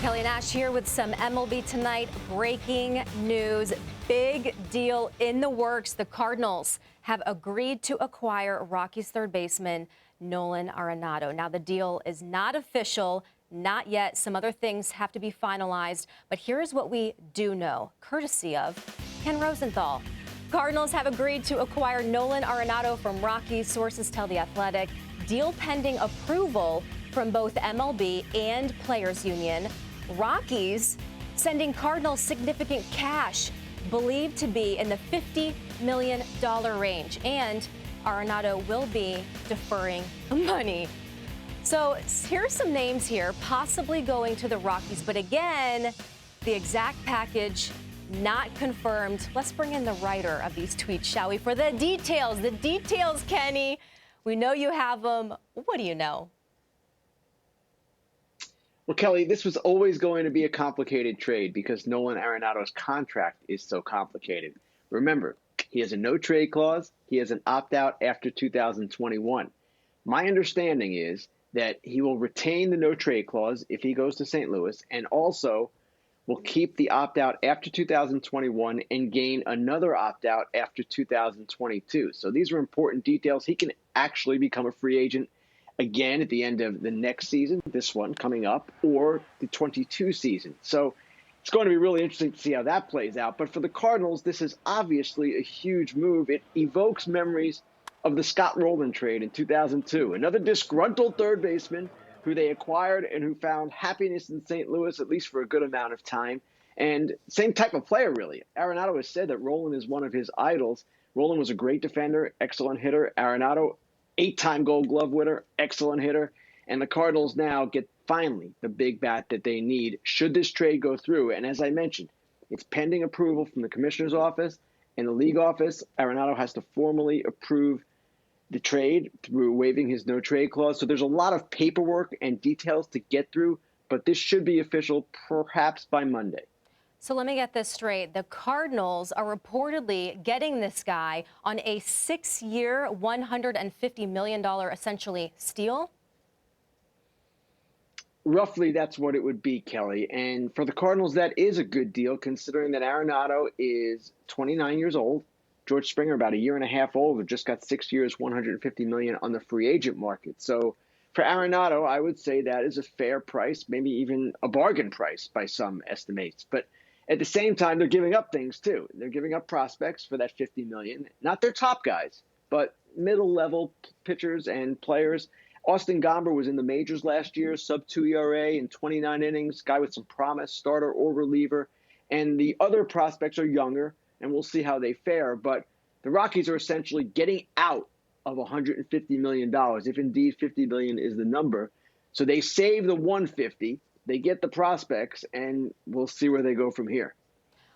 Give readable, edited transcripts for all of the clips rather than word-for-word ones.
Kelly Nash here with some MLB Tonight breaking news. Big deal in the works. The Cardinals have agreed to acquire Rockies third baseman Nolan Arenado. Now, the deal is not official, not yet. Some other things have to be finalized. But here's what we do know, courtesy of Ken Rosenthal. Cardinals have agreed to acquire Nolan Arenado from Rockies. Sources tell The Athletic. Deal pending approval from both MLB and Players Union. Rockies sending Cardinals significant cash, believed to be in the $50 million range. And Arenado will be deferring money. So here's some names here, possibly going to the Rockies. But again, the exact package not confirmed. Let's bring in the writer of these tweets, shall we? For the details. The details, Kenny. We know you have them. What do you know? Well, Kelly, this was always going to be a complicated trade because Nolan Arenado's contract is so complicated. Remember, he has a no-trade clause. He has an opt-out after 2021. My understanding is that he will retain the no-trade clause if he goes to St. Louis, and also will keep the opt-out after 2021 and gain another opt-out after 2022. So these are important details. He can actually become a free agent again at the end of the next season, this one coming up, or the 22 season. So it's going to be really interesting to see how that plays out. But for the Cardinals, this is obviously a huge move. It evokes memories of the Scott Rolen trade in 2002. Another disgruntled third baseman who they acquired and who found happiness in St. Louis, at least for a good amount of time. And same type of player, really. Arenado has said that Rolen is one of his idols. Rolen was a great defender, excellent hitter. Arenado, 8-time Gold Glove winner, excellent hitter. And the Cardinals now get finally the big bat that they need should this trade go through. And as I mentioned, it's pending approval from the commissioner's office and the league office. Arenado has to formally approve the trade through waiving his no-trade clause. So there's a lot of paperwork and details to get through, but this should be official perhaps by Monday. So let me get this straight. The Cardinals are reportedly getting this guy on a 6-year, $150 million essentially steal? Roughly, that's what it would be, Kelly. And for the Cardinals, that is a good deal, considering that Arenado is 29 years old. George Springer, about a year and a half older, just got 6 years, $150 million on the free agent market. So for Arenado, I would say that is a fair price, maybe even a bargain price by some estimates. But at the same time, they're giving up things too. They're giving up prospects for that $50 million. Not their top guys, but middle-level pitchers and players. Austin Gomber was in the majors last year, sub-2 ERA in 29 innings, guy with some promise, starter or reliever. And the other prospects are younger, and we'll see how they fare. But the Rockies are essentially getting out of $150 million, if indeed $50 million is the number. So they save the $150, they get the prospects, and we'll see where they go from here.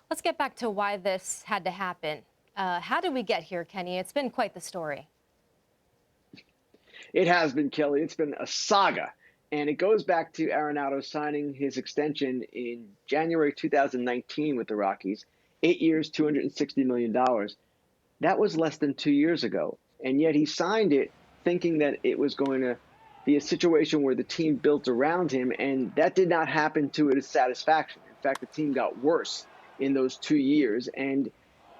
Let's get back to why this had to happen. How did we get here, Kenny? It's been quite the story. It has been, Kelly. It's been a saga. And it goes back to Arenado signing his extension in January 2019 with the Rockies. 8 years, $260 million. That was less than 2 years ago. And yet he signed it thinking that it was going to be a situation where the team built around him, and that did not happen to his satisfaction. In fact, the team got worse in those 2 years. And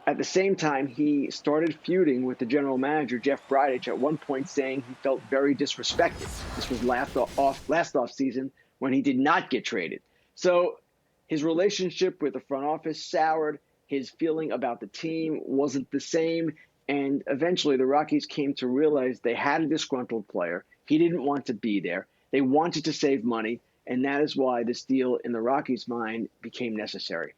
at the same time, he started feuding with the general manager, Jeff Bridich, at one point saying he felt very disrespected. This was last off season when he did not get traded. So his relationship with the front office soured. His feeling about the team wasn't the same. And eventually the Rockies came to realize they had a disgruntled player. He didn't want to be there. They wanted to save money. And that is why this deal in the Rockies' mind became necessary.